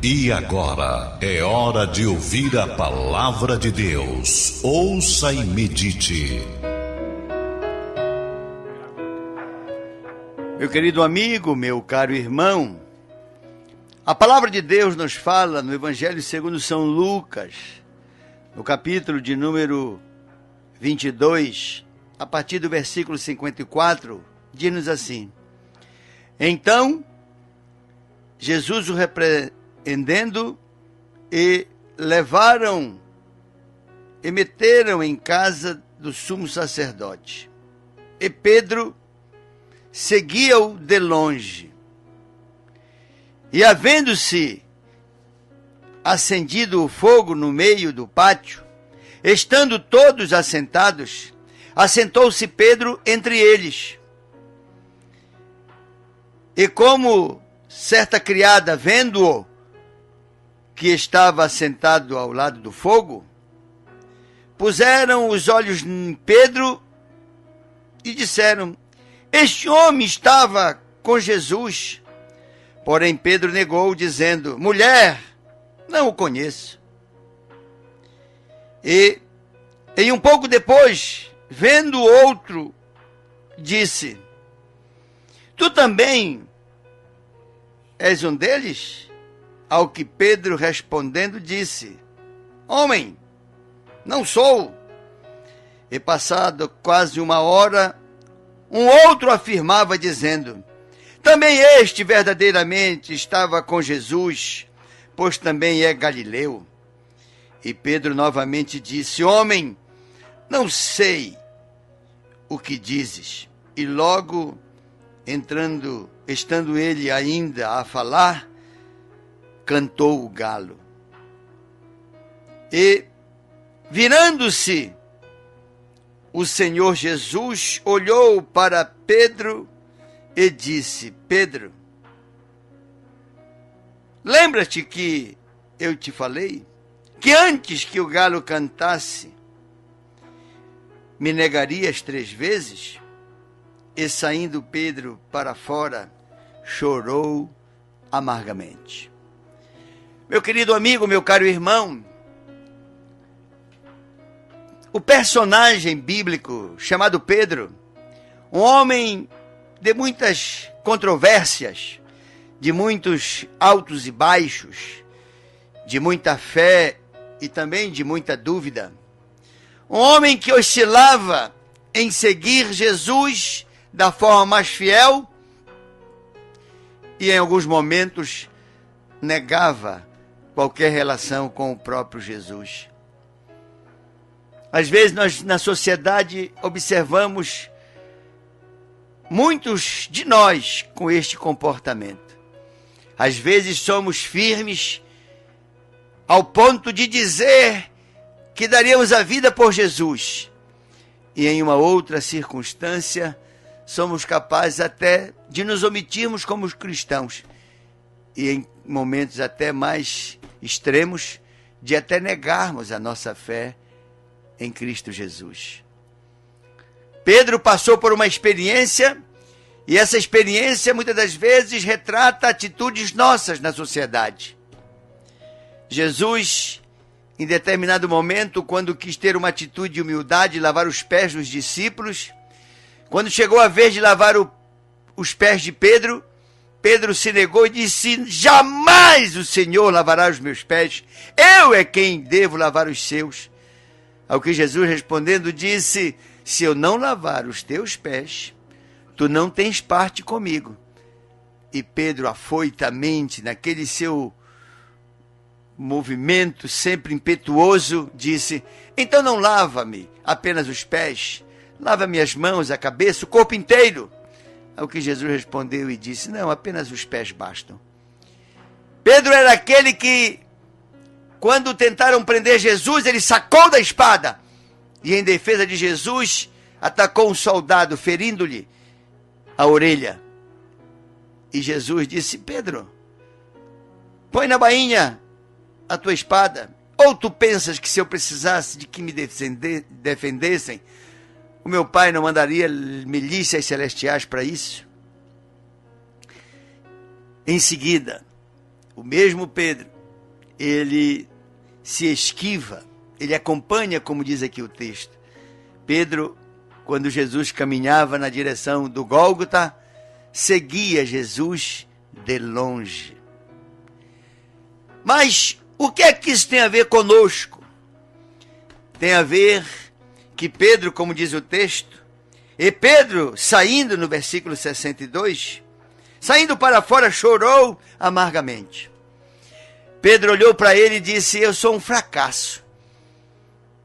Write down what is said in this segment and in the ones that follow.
E agora é hora de ouvir a palavra de Deus. Ouça e medite. Meu querido amigo, meu caro irmão, a palavra de Deus nos fala no Evangelho segundo São Lucas, no capítulo de número 22, a partir do versículo 54, diz-nos assim: Então, Jesus o repreendendo, e levaram e meteram em casa do sumo sacerdote. E Pedro seguia-o de longe. E havendo-se acendido o fogo no meio do pátio, estando todos assentados, assentou-se Pedro entre eles. E como certa criada, vendo-o, que estava assentado ao lado do fogo, puseram os olhos em Pedro e disseram: Este homem estava com Jesus. Porém Pedro negou, dizendo: Mulher, não o conheço. E um pouco depois, vendo outro, disse: Tu também és um deles? Ao que Pedro respondendo disse: Homem, não sou. E passado quase uma hora, um outro afirmava, dizendo: Também este verdadeiramente estava com Jesus, pois também é galileu. E Pedro novamente disse: Homem, não sei o que dizes. E logo, estando ele ainda a falar, cantou o galo. E, virando-se, o Senhor Jesus olhou para Pedro e disse: Pedro, lembra-te que eu te falei que antes que o galo cantasse, me negarias 3 vezes? E saindo Pedro para fora, chorou amargamente. Meu querido amigo, meu caro irmão, o personagem bíblico chamado Pedro, um homem de muitas controvérsias, de muitos altos e baixos, de muita fé e também de muita dúvida, um homem que oscilava em seguir Jesus da forma mais fiel e em alguns momentos negava qualquer relação com o próprio Jesus. Às vezes nós na sociedade observamos muitos de nós com este comportamento. Às vezes somos firmes ao ponto de dizer que daríamos a vida por Jesus. E em uma outra circunstância, somos capazes até de nos omitirmos como cristãos. E em momentos até mais extremos, de até negarmos a nossa fé em Cristo Jesus. Pedro passou por uma experiência, e essa experiência muitas das vezes retrata atitudes nossas na sociedade. Jesus, em determinado momento, quando quis ter uma atitude de humildade e lavar os pés dos discípulos, quando chegou a vez de lavar os pés de Pedro, Pedro se negou e disse: Jamais o Senhor lavará os meus pés, eu é quem devo lavar os seus. Ao que Jesus respondendo disse: Se eu não lavar os teus pés, tu não tens parte comigo. E Pedro, afoitamente, naquele seu movimento sempre impetuoso, disse: Então não lava-me apenas os pés, lava-me as mãos, a cabeça, o corpo inteiro. Ao que Jesus respondeu e disse: Não, apenas os pés bastam. Pedro era aquele que, quando tentaram prender Jesus, ele sacou da espada e, em defesa de Jesus, atacou um soldado, ferindo-lhe a orelha. E Jesus disse: Pedro, põe na bainha a tua espada. Ou tu pensas que se eu precisasse de que me defendessem, o meu pai não mandaria milícias celestiais para isso? Em seguida, o mesmo Pedro ele se esquiva, ele acompanha, como diz aqui o texto. Pedro, quando Jesus caminhava na direção do Gólgota, seguia Jesus de longe. Mas o que é que isso tem a ver conosco? Tem a ver que Pedro, como diz o texto, e Pedro, saindo no versículo 62, saindo para fora, chorou amargamente. Pedro olhou para ele e disse: eu sou um fracasso,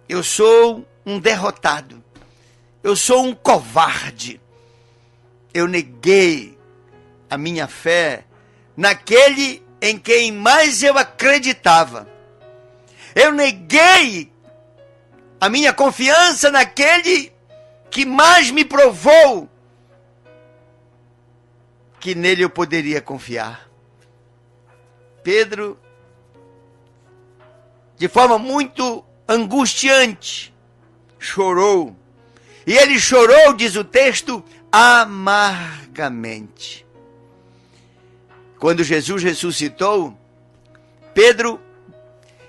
eu sou um derrotado, eu sou um covarde, eu neguei a minha fé naquele em quem mais eu acreditava, eu neguei a minha confiança naquele que mais me provou que nele eu poderia confiar. Pedro, de forma muito angustiante, chorou. E ele chorou, diz o texto, amargamente. Quando Jesus ressuscitou, Pedro,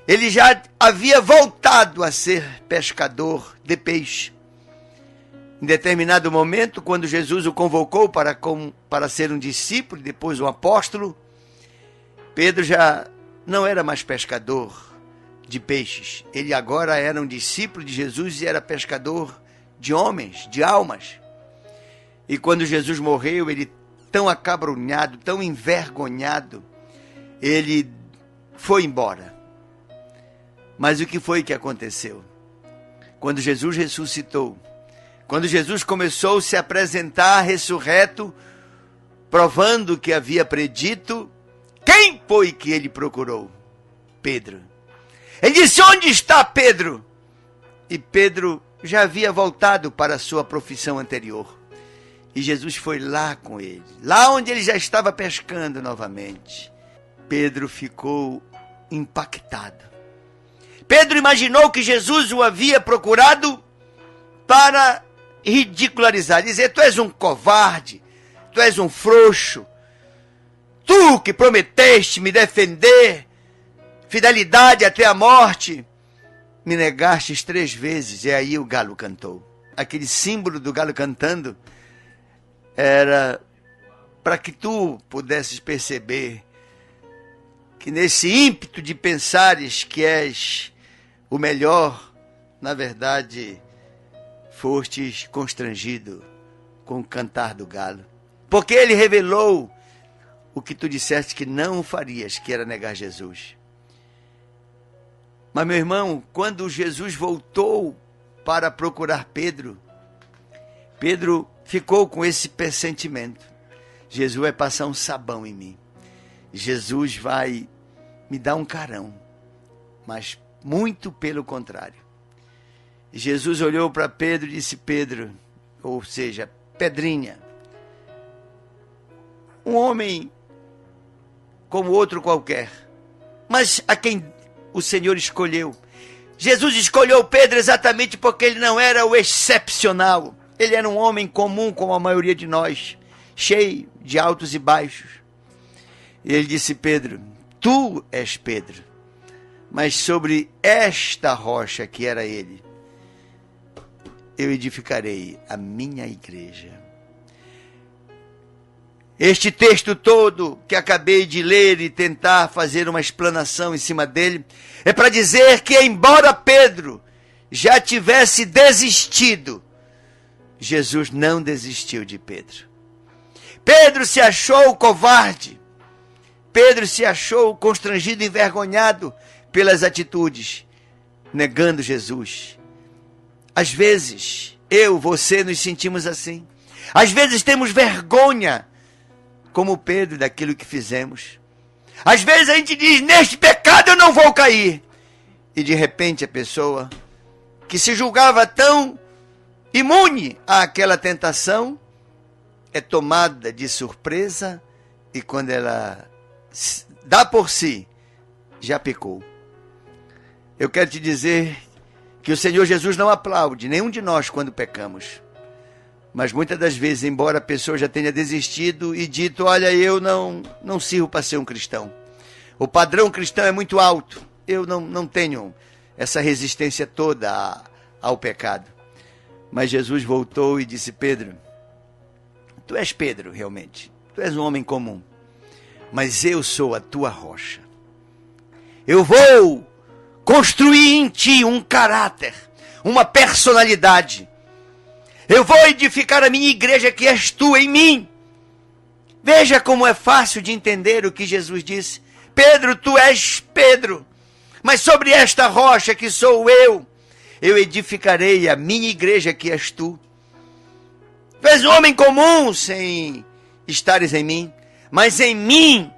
ele já havia voltado a ser pescador de peixe. Em determinado momento, quando Jesus o convocou para ser um discípulo e depois um apóstolo, Pedro já não era mais pescador de peixes. Ele agora era um discípulo de Jesus e era pescador de homens, de almas. E quando Jesus morreu, ele, tão acabrunhado, tão envergonhado, ele foi embora. Mas o que foi que aconteceu? Quando Jesus ressuscitou, quando Jesus começou a se apresentar ressurreto, provando o que havia predito, quem foi que ele procurou? Pedro. Ele disse: onde está Pedro? E Pedro já havia voltado para a sua profissão anterior. E Jesus foi lá com ele, lá onde ele já estava pescando novamente. Pedro ficou impactado. Pedro imaginou que Jesus o havia procurado para ridicularizar, dizer: tu és um covarde, tu és um frouxo, tu que prometeste me defender, fidelidade até a morte, me negastes 3 vezes. E aí o galo cantou. Aquele símbolo do galo cantando era para que tu pudesses perceber que nesse ímpeto de pensares que és o melhor, na verdade, fostes constrangido com o cantar do galo. Porque ele revelou o que tu disseste que não farias, que era negar Jesus. Mas, meu irmão, quando Jesus voltou para procurar Pedro, Pedro ficou com esse pressentimento: Jesus vai passar um sabão em mim. Jesus vai me dar um carão. Mas muito pelo contrário. Jesus olhou para Pedro e disse: Pedro, ou seja, Pedrinha, um homem como outro qualquer, mas a quem o Senhor escolheu. Jesus escolheu Pedro exatamente porque ele não era o excepcional. Ele era um homem comum como a maioria de nós, cheio de altos e baixos. E ele disse: Pedro, tu és Pedro, mas sobre esta rocha que era ele, eu edificarei a minha igreja. Este texto todo que acabei de ler e tentar fazer uma explanação em cima dele, é para dizer que, embora Pedro já tivesse desistido, Jesus não desistiu de Pedro. Pedro se achou covarde. Pedro se achou constrangido e envergonhado pelas atitudes, negando Jesus. Às vezes, você nos sentimos assim. Às vezes temos vergonha, como Pedro, daquilo que fizemos. Às vezes a gente diz: neste pecado eu não vou cair. E de repente a pessoa que se julgava tão imune àquela tentação é tomada de surpresa, e quando ela dá por si, já pecou. Eu quero te dizer que o Senhor Jesus não aplaude nenhum de nós quando pecamos. Mas muitas das vezes, embora a pessoa já tenha desistido e dito: olha, eu não sirvo para ser um cristão, O padrão cristão é muito alto. Eu não tenho essa resistência toda ao pecado. Mas Jesus voltou e disse: Pedro, tu és Pedro realmente. Tu és um homem comum. Mas eu sou a tua rocha. Eu vou construir em ti um caráter, uma personalidade. Eu vou edificar a minha igreja que és tu em mim. Veja como é fácil de entender o que Jesus disse. Pedro, tu és Pedro, mas sobre esta rocha que sou eu edificarei a minha igreja que és tu. Tu és um homem comum sem estares em mim, mas em mim,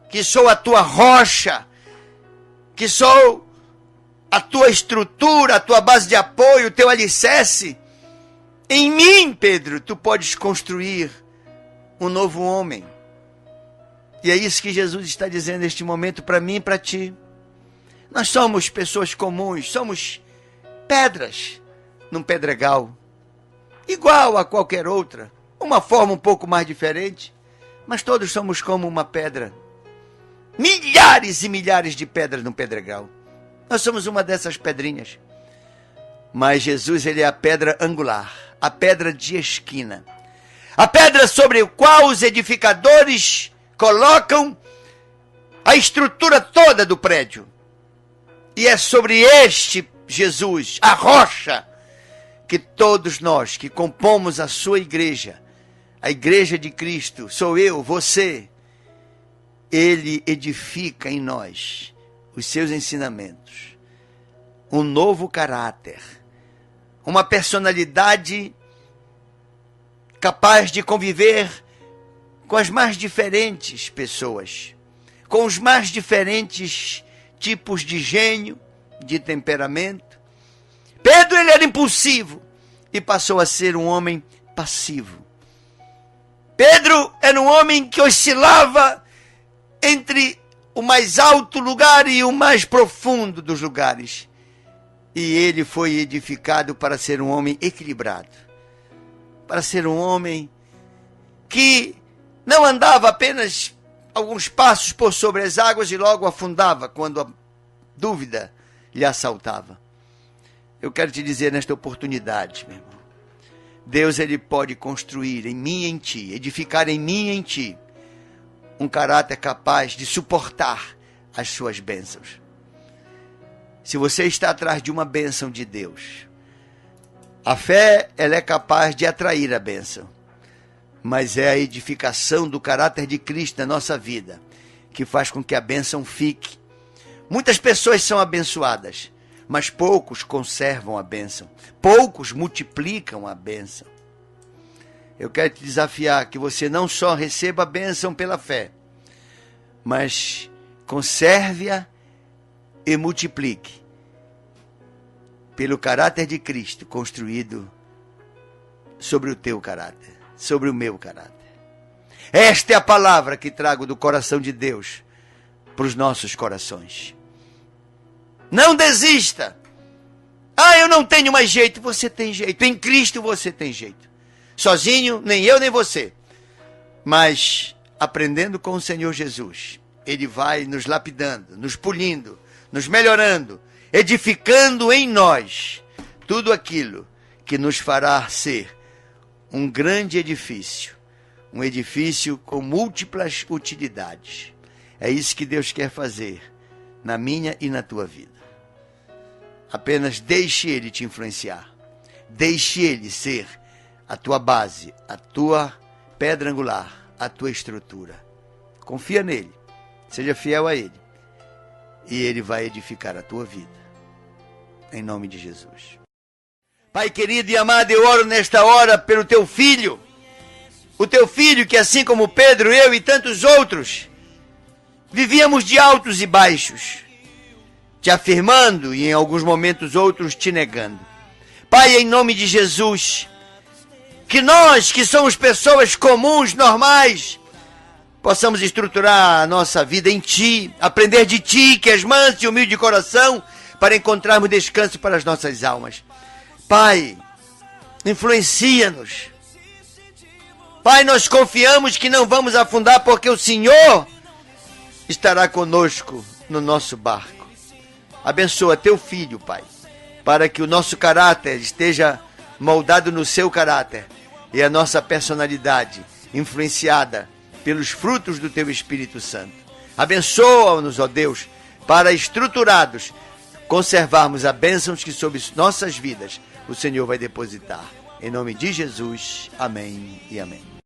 que sou a tua rocha, que sou a tua estrutura, a tua base de apoio, o teu alicerce, em mim, Pedro, tu podes construir um novo homem. E é isso que Jesus está dizendo neste momento para mim e para ti. Nós somos pessoas comuns, somos pedras num pedregal, igual a qualquer outra, uma forma um pouco mais diferente, mas todos somos como uma pedra. Milhares e milhares de pedras num pedregal. Nós somos uma dessas pedrinhas. Mas Jesus, ele é a pedra angular, a pedra de esquina, a pedra sobre a qual os edificadores colocam a estrutura toda do prédio. E é sobre este Jesus, a rocha, que todos nós que compomos a sua igreja, a igreja de Cristo, sou eu, você, ele edifica em nós os seus ensinamentos, um novo caráter, uma personalidade capaz de conviver com as mais diferentes pessoas, com os mais diferentes tipos de gênio, de temperamento. Pedro, ele era impulsivo e passou a ser um homem passivo. Pedro era um homem que oscilava entre o mais alto lugar e o mais profundo dos lugares. E ele foi edificado para ser um homem equilibrado, para ser um homem que não andava apenas alguns passos por sobre as águas e logo afundava quando a dúvida lhe assaltava. Eu quero te dizer nesta oportunidade, meu irmão, Deus, ele pode construir em mim e em ti, edificar em mim e em ti, um caráter capaz de suportar as suas bênçãos. Se você está atrás de uma bênção de Deus, a fé, ela é capaz de atrair a bênção, mas é a edificação do caráter de Cristo na nossa vida que faz com que a bênção fique. Muitas pessoas são abençoadas, mas poucos conservam a bênção, poucos multiplicam a bênção. Eu quero te desafiar que você não só receba a bênção pela fé, mas conserve-a e multiplique pelo caráter de Cristo construído sobre o teu caráter, sobre o meu caráter. Esta é a palavra que trago do coração de Deus para os nossos corações. Não desista. Eu não tenho mais jeito. Você tem jeito. Em Cristo você tem jeito. Sozinho, nem eu nem você. Mas aprendendo com o Senhor Jesus, ele vai nos lapidando, nos polindo, nos melhorando, edificando em nós tudo aquilo que nos fará ser um grande edifício, um edifício com múltiplas utilidades. É isso que Deus quer fazer na minha e na tua vida. Apenas deixe ele te influenciar, deixe ele ser a tua base, a tua pedra angular, a tua estrutura. Confia nele, seja fiel a ele, e ele vai edificar a tua vida, em nome de Jesus. Pai querido e amado, eu oro nesta hora pelo teu filho, o teu filho que, assim como Pedro, eu e tantos outros, vivíamos de altos e baixos, te afirmando e em alguns momentos outros te negando. Pai, em nome de Jesus, que nós que somos pessoas comuns, normais, possamos estruturar a nossa vida em Ti, aprender de Ti, que és manso e humilde de coração, para encontrarmos descanso para as nossas almas. Pai, influencia-nos. Pai, nós confiamos que não vamos afundar, porque o Senhor estará conosco no nosso barco. Abençoa teu filho, Pai, para que o nosso caráter esteja moldado no seu caráter e a nossa personalidade influenciada pelos frutos do teu Espírito Santo. Abençoa-nos, ó Deus, para estruturados conservarmos a bênção que sobre nossas vidas o Senhor vai depositar. Em nome de Jesus, amém e amém.